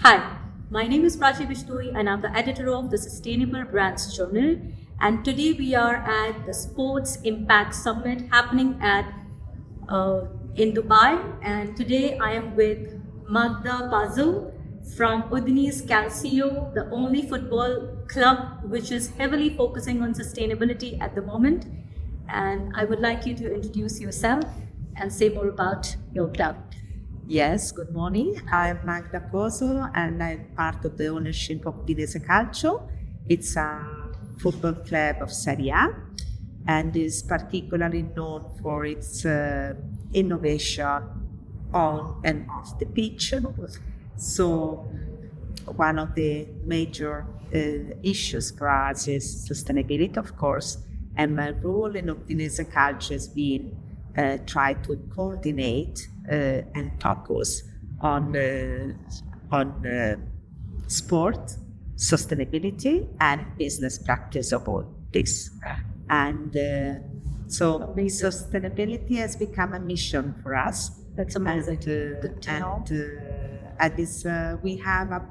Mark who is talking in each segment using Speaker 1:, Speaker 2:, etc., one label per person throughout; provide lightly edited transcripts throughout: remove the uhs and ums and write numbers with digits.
Speaker 1: Hi, my name is Prachi Bishnoi and I'm the editor of the Sustainable Brands Journal. And today we are at the Sports Impact Summit happening in Dubai. And today I am with Magda Pozzo from Udinese Calcio, the only football club which is heavily focusing on sustainability at the moment. And I would like you to introduce yourself and say more about your club.
Speaker 2: Yes, good morning. I'm Magda Pozzo and I'm part of the ownership of Udinese Calcio. It's a football club of Serie A and is particularly known for its innovation on and off the pitch. So one of the major issues for us is sustainability, of course, and my role in Udinese Calcio has been try to coordinate and focus on sport, sustainability, and business practice of all this. And so sustainability has become a mission for us.
Speaker 1: That's amazing.
Speaker 2: We have a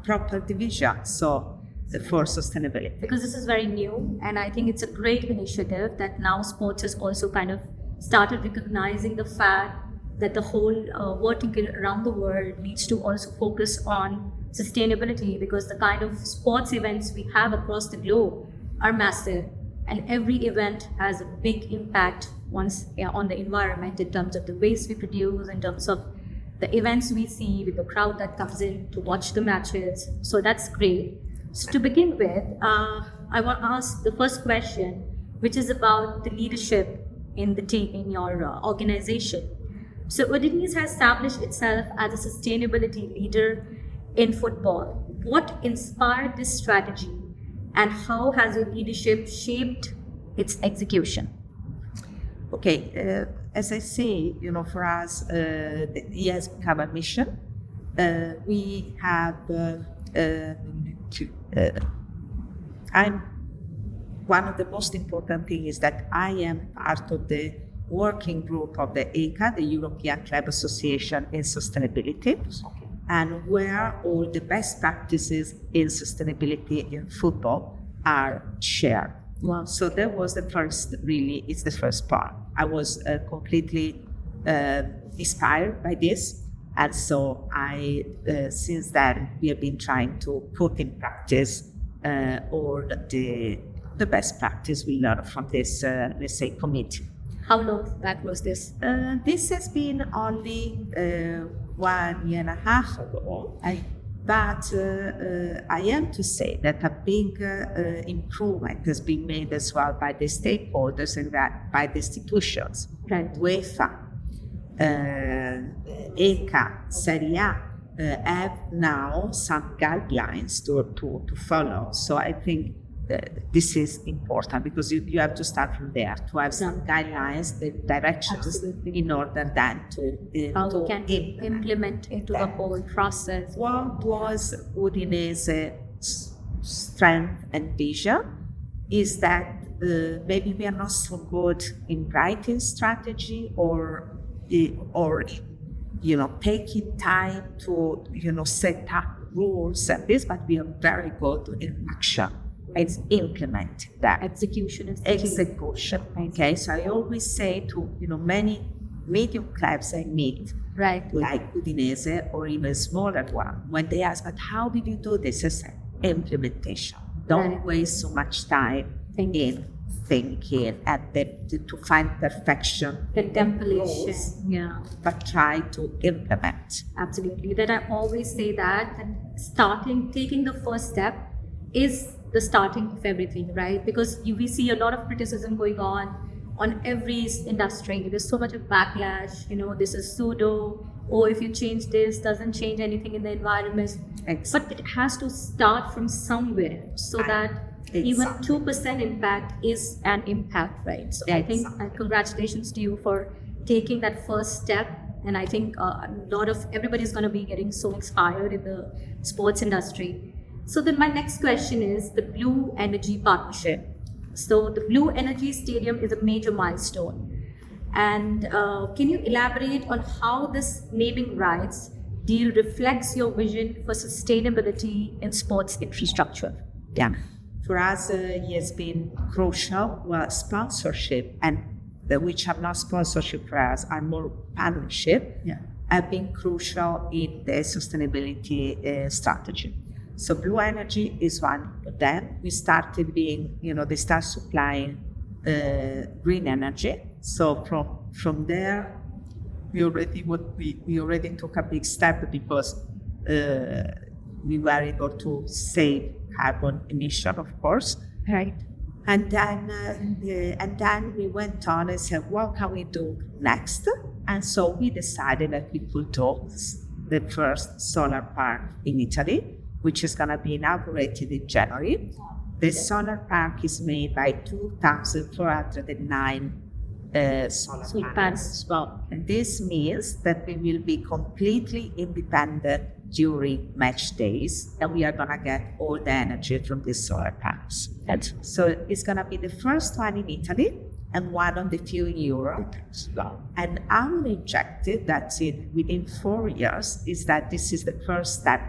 Speaker 2: proper division for sustainability.
Speaker 1: Because this is very new, and I think it's a great initiative that now sports has also kind of started recognizing the fact that the whole vertical around the world needs to also focus on sustainability, because the kind of sports events we have across the globe are massive, and every event has a big impact on the environment in terms of the waste we produce, in terms of the events we see with the crowd that comes in to watch the matches. So that's great. So to begin with, I want to ask the first question, which is about the leadership in the team, in your organization. So Udinese has established itself as a sustainability leader in football. What inspired this strategy, and how has your leadership shaped its execution?
Speaker 2: Okay, as I say, for us, it has become a mission. We have one of the most important things is that I am part of the working group of the ECA, the European Club Association in Sustainability, and where all the best practices in sustainability in football are shared.
Speaker 1: Wow.
Speaker 2: So that was it's the first part. I was completely inspired by this. And so since then, we have been trying to put in practice all the best practice we learned from this, committee.
Speaker 1: How long back was this?
Speaker 2: This has been only 1.5 years ago. But I am to say that a big improvement has been made as well by the stakeholders and by the institutions.
Speaker 1: Right.
Speaker 2: UEFA, ECA, Serie A have now some guidelines to follow. So I think this is important, because you have to start from there to have some guidelines, the directions.
Speaker 1: Absolutely.
Speaker 2: In order then to
Speaker 1: how we can implement into the whole process.
Speaker 2: What was Udinese's strength and vision is that maybe we are not so good in writing strategy or taking time to set up rules and this, but we are very good in action. It's implement that.
Speaker 1: Execution is
Speaker 2: execution. Okay, so I always say to many medium clubs I meet,
Speaker 1: right,
Speaker 2: like Udinese or even smaller one, when they ask, "But how did you do this?" I say, implementation. Don't waste so much time in thinking to find perfection,
Speaker 1: contemplation,
Speaker 2: but try to implement.
Speaker 1: Absolutely. That I always say that taking the first step is the starting of everything, right? Because we see a lot of criticism going on every industry. There's so much of backlash, this is pseudo, or if you change this, doesn't change anything in the environment. But it has to start from somewhere, so that even 2% impact is an impact, right? So I think congratulations to you for taking that first step. And I think everybody's going to be getting so inspired in the sports industry. So then my next question is the Blue Energy Partnership. So the Blue Energy Stadium is a major milestone. And can you elaborate on how this naming rights deal reflects your vision for sustainability in sports infrastructure?
Speaker 2: Yeah. For us, it has been crucial. Well, sponsorship and which are not sponsorship for us, are more partnership, have been crucial in the sustainability strategy. So blue energy is one of them. We started being, they start supplying green energy. So from there, we already took a big step because we were able to save carbon emission, of course.
Speaker 1: Right.
Speaker 2: And then we went on and said, what can we do next? And so we decided that we could do the first solar park in Italy, which is going to be inaugurated in January. The solar park is made by 2,409 solar panels as well. And this means that we will be completely independent during match days, and we are going to get all the energy from these solar panels. So it's going to be the first one in Italy and one of the few in Europe. And our objective, that's it, within 4 years, is that this is the first step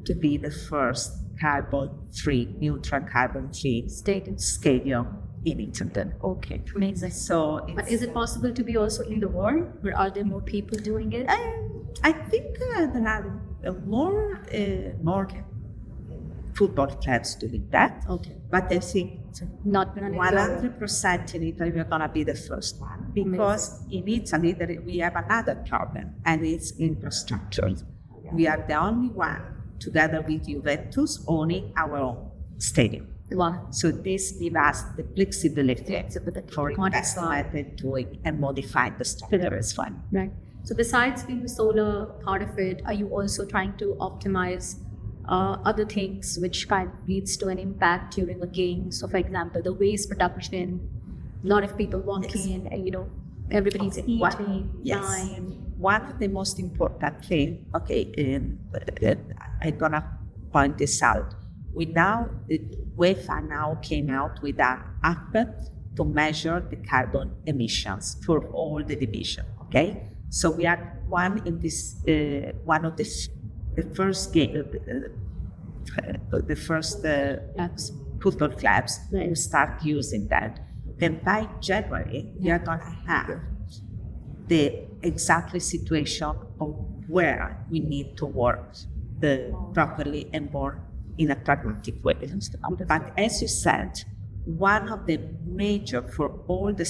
Speaker 2: to be the first carbon-free, neutral carbon-free stadium in Italy.
Speaker 1: Okay, amazing.
Speaker 2: So,
Speaker 1: but is it possible to be also in the world, or are there more people doing it?
Speaker 2: I think there are more football clubs doing that.
Speaker 1: Okay,
Speaker 2: but I think
Speaker 1: not
Speaker 2: 100% in Italy we're gonna be the first one, because in Italy we have another problem, and it's infrastructure. We are the only one, together with Juventus, owning our own stadium.
Speaker 1: Wow.
Speaker 2: So this gives us the flexibility for investment and doing and modifying the structure as well.
Speaker 1: Right. So besides being the solar part of it, are you also trying to optimize other things which kind of leads to an impact during a game? So for example, the waste production, a lot of people walking and everybody's eating, dying.
Speaker 2: One of the most important thing, I'm gonna point this out. UEFA now came out with an app to measure the carbon emissions for all the division. Okay, so we are one of the first football clubs to start using that. Then by January, we are gonna have the exact situation of where we need to work properly and more in a pragmatic way. But as you said, one of the major for all the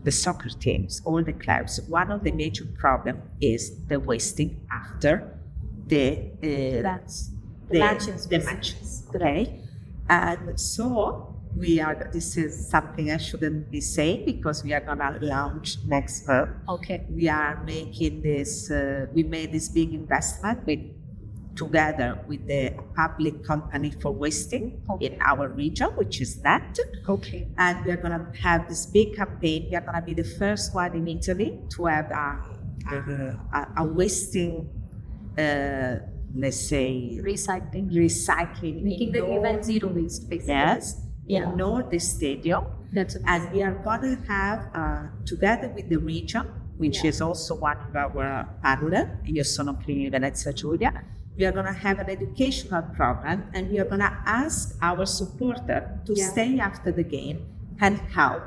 Speaker 2: soccer teams, all the clubs, one of the major problem is the wasting after the matches. Okay, and so this is something I shouldn't be saying because we are gonna launch next month.
Speaker 1: Okay.
Speaker 2: We are making this. We made this big investment together with the public company for wasting in our region, which is NET.
Speaker 1: Okay.
Speaker 2: And we're gonna have this big campaign. We are gonna be the first one in Italy to have a wasting. Let's say recycling,
Speaker 1: making the event zero waste, basically.
Speaker 2: Yes. In all the stadium.
Speaker 1: That's amazing.
Speaker 2: And we are going to have, together with the region, which is also one of our partners, io sono qui in Venezia Giulia, we are going to have an educational program, and we are going to ask our supporter to stay after the game and help.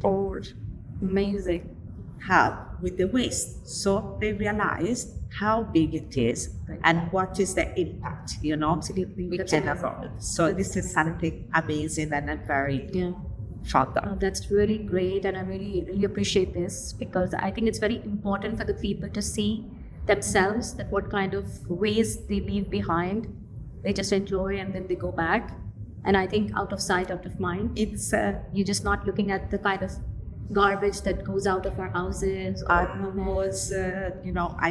Speaker 1: Oh, amazing.
Speaker 2: Help with the waste. So they realize how big it is and what is the impact, we can avoid. So this is something amazing and I'm very fond of.
Speaker 1: That's really great, and I really, really appreciate this, because I think it's very important for the people to see themselves that what kind of waste they leave behind. They just enjoy and then they go back. And I think out of sight, out of mind, it's you're just not looking at the kind of garbage that goes out of our houses.
Speaker 2: I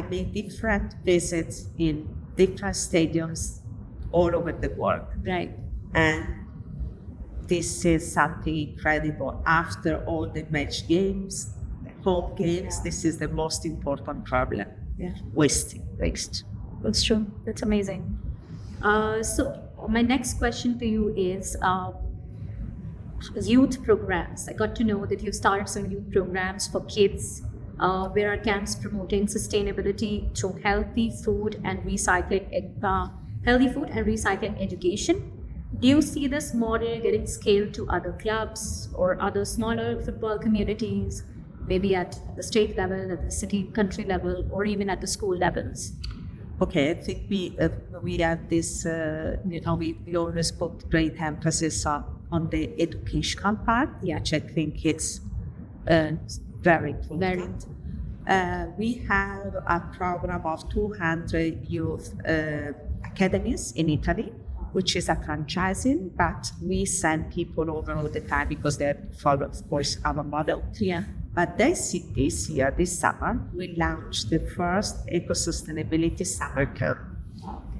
Speaker 2: made different visits in different stadiums all over the world.
Speaker 1: Right.
Speaker 2: And this is something incredible. After all the match games, home games, this is the most important problem. Waste.
Speaker 1: That's true. That's amazing. So my next question to you is youth programs. I got to know that you started some youth programs for kids where are camps promoting sustainability through healthy food and recycling education. Do you see this model getting scaled to other clubs or other smaller football communities, maybe at the state level, at the city, country level, or even at the school levels?
Speaker 2: Okay, I think we have this, we always put great emphasis on the educational part, which I think it's very important. We have a program of 200 youth academies in Italy, which is a franchising, but we send people over all the time because they follow, of course, our model.
Speaker 1: Yeah.
Speaker 2: But this year, this summer, we launched the first eco-sustainability summer camp.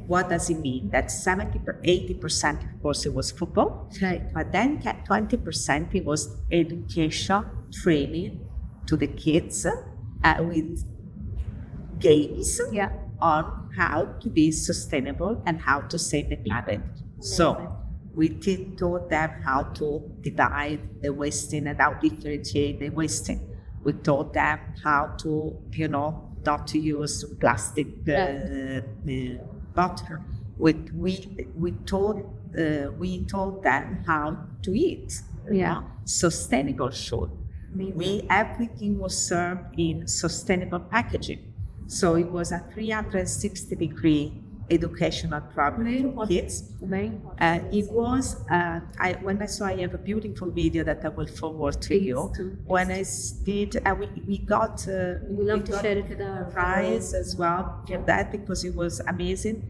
Speaker 2: What does it mean? That 80%, of course, it was football,
Speaker 1: Right.
Speaker 2: but then 20% it was education, training to the kids with games
Speaker 1: Yeah.
Speaker 2: on how to be sustainable and how to save the planet. So we taught them how to divide the wasting and how to differentiate the wasting. We taught them how to, not to use plastic bottle. We told them how to eat.
Speaker 1: Yeah.
Speaker 2: Sustainable food.
Speaker 1: Amazing.
Speaker 2: Everything was served in sustainable packaging. So it was a 360-degree educational program for kids.
Speaker 1: Very important.
Speaker 2: It was, when I saw, I have a beautiful video that I will forward to you.
Speaker 1: Too.
Speaker 2: When I did, we got
Speaker 1: We love to share it with our
Speaker 2: prize as well for that because it was amazing.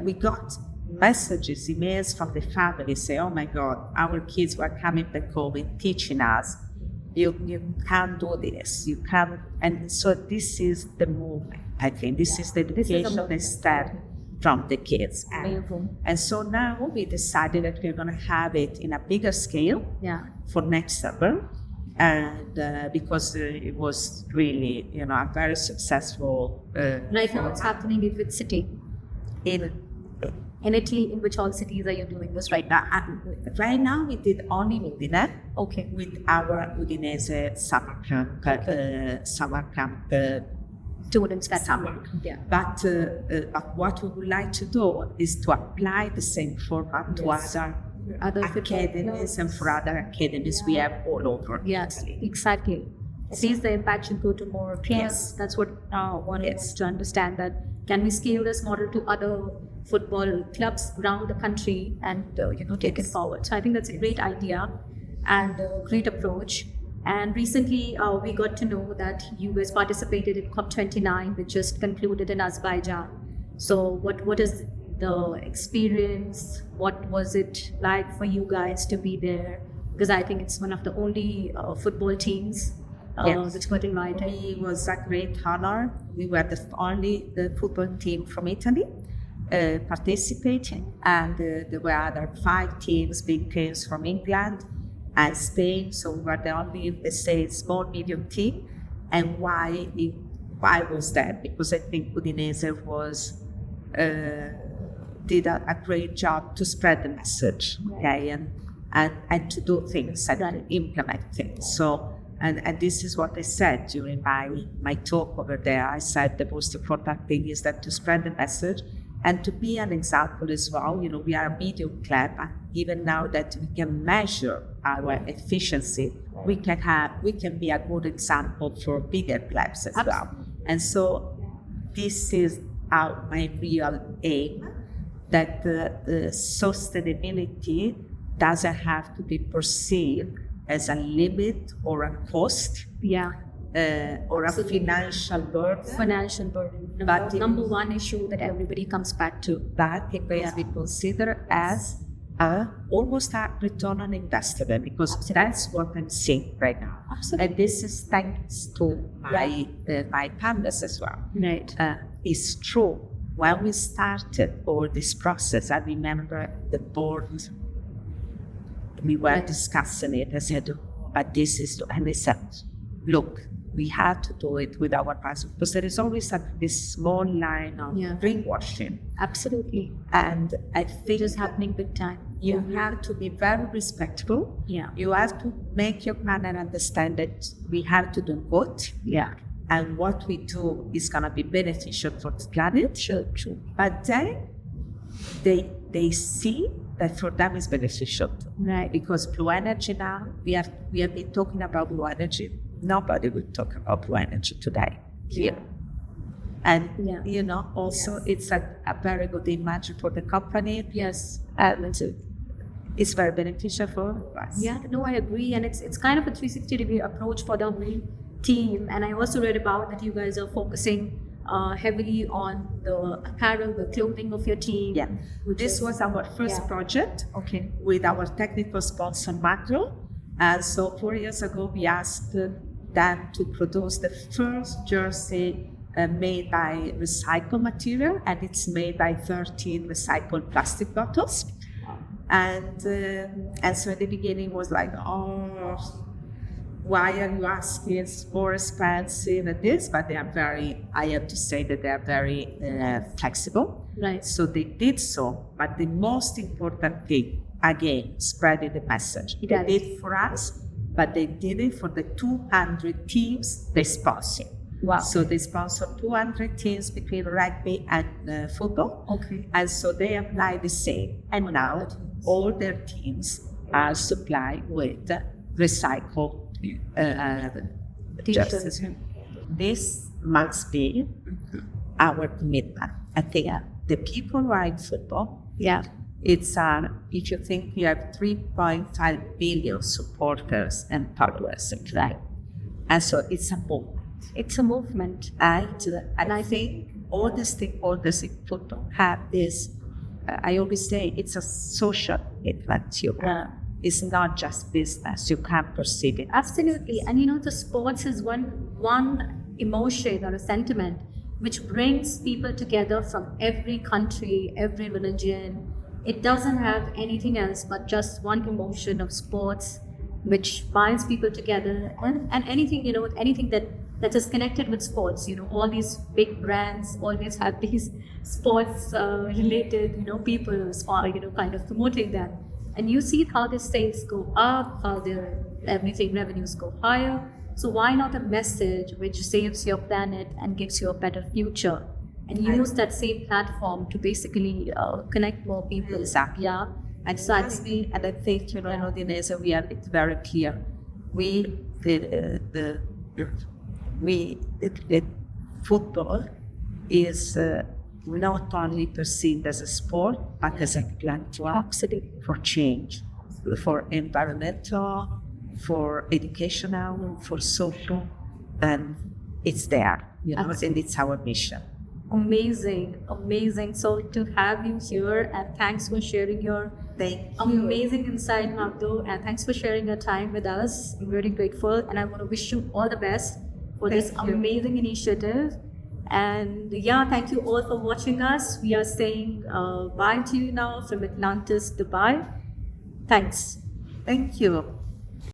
Speaker 2: We got messages, emails from the family say, oh my God, our kids were coming back home and teaching us, you can't do this, you can't. And so this is the movement, I think. This is the education step from the kids. And so now we decided that we're going to have it in a bigger scale for next summer. And because it was really, a very successful.
Speaker 1: Right now it's happening in which city? In Italy, in which all cities are you doing this right now?
Speaker 2: Right now we did only Udine.
Speaker 1: Okay.
Speaker 2: With our Udinese summer camp.
Speaker 1: Students that
Speaker 2: summer.
Speaker 1: Yeah.
Speaker 2: But what we would like to do is to apply the same format to other academies and for other academies we have all over.
Speaker 1: Yes, exactly. Sees the impact should go to more clubs.
Speaker 2: Yes.
Speaker 1: That's what one wants to understand, that can we scale this model to other football clubs around the country and take it forward. So I think that's a great idea and a great approach. And recently we got to know that you guys participated in COP29, which just concluded in Azerbaijan. So what is the experience? What was it like for you guys to be there? Because I think it's one of the only football teams which got invited.
Speaker 2: It was a great honor. We were the only football team from Italy participating, and there were other 5 teams, big teams from England and Spain. So we were the only, let's say, small, medium team. And why was that? Because I think Udinese did a great job to spread the message, okay, and to do things and implement things. So, and this is what I said during my talk over there. I said the most important thing is that to spread the message and to be an example as well. We are a medium club, and even now that we can measure our efficiency, we can be a good example for bigger clubs as well. And so this is my real aim, that the sustainability doesn't have to be perceived as a limit or a cost. Or a financial burden.
Speaker 1: But number one issue that everybody comes back to.
Speaker 2: That it may be considered as almost a return on investment, because that's what I'm seeing right now.
Speaker 1: Absolutely.
Speaker 2: And this is thanks to my partners as well.
Speaker 1: Right.
Speaker 2: It's true. When we started all this process, I remember the board, we were discussing it. I said, but this is, and they said, look, we had to do it with our partners, because there is always this small line of greenwashing.
Speaker 1: Absolutely.
Speaker 2: And I think
Speaker 1: it is happening big time.
Speaker 2: You have to be very respectful.
Speaker 1: Yeah.
Speaker 2: You have to make your partner understand that we have to do good.
Speaker 1: Yeah.
Speaker 2: and what we do is going to be beneficial for the planet.
Speaker 1: Sure.
Speaker 2: But then they see that for them is beneficial too.
Speaker 1: Right.
Speaker 2: Because blue energy now, we have been talking about blue energy. Nobody will talk about blue energy today here. And also it's a very good image for the company.
Speaker 1: Yes.
Speaker 2: And it's very beneficial for us.
Speaker 1: Yeah, no, I agree. And it's kind of a 360-degree approach for the whole team. And I also read about that you guys are focusing heavily on the apparel, the clothing of your team.
Speaker 2: Yeah. This was our first project with our technical sponsor, Macron. And so 4 years ago, we asked them to produce the first jersey made by recycled material, and it's made by 13 recycled plastic bottles. And so at the beginning was like, oh, why are you asking? It's more expensive and this, but they are I have to say that they are very flexible.
Speaker 1: Right.
Speaker 2: So they did so, but the most important thing, again, spreading the message. They did it for us, but they did it for the 200 teams they sponsor.
Speaker 1: Wow.
Speaker 2: So they sponsor 200 teams between rugby and football.
Speaker 1: Okay.
Speaker 2: And so they apply the same. And now all their teams are supplied with recycled jerseys. This must be our commitment. I think the people who are in football, it's if you think you have 3.5 billion supporters and followers, right? And so it's a movement.
Speaker 1: It's a movement.
Speaker 2: And I think all the stakeholders in football have this. I always say it's a social impact. It's not just business. You can't perceive it.
Speaker 1: Absolutely. And the sports is one emotion or a sentiment which brings people together from every country, every religion. It doesn't have anything else but just one emotion of sports which binds people together, and anything, anything that is connected with sports. All these big brands always have these sports related, people who are, kind of promoting them. And you see how the sales go up, how their revenues go higher. So why not a message which saves your planet and gives you a better future? And use that same platform to basically connect more people.
Speaker 2: Exactly.
Speaker 1: Yeah.
Speaker 2: And so I think, in Udinese, it's very clear. Football is not only perceived as a sport, but as a platform for change, for environmental, for educational, for social, and it's there, and it's our mission.
Speaker 1: Amazing. So to have you here, and thanks for sharing your amazing insight, Magda, and thanks for sharing your time with us. I'm very grateful, and I want to wish you all the best for this amazing initiative. And thank you all for watching us. We are saying bye to you now from Atlantis, Dubai. Thanks.
Speaker 2: Thank you.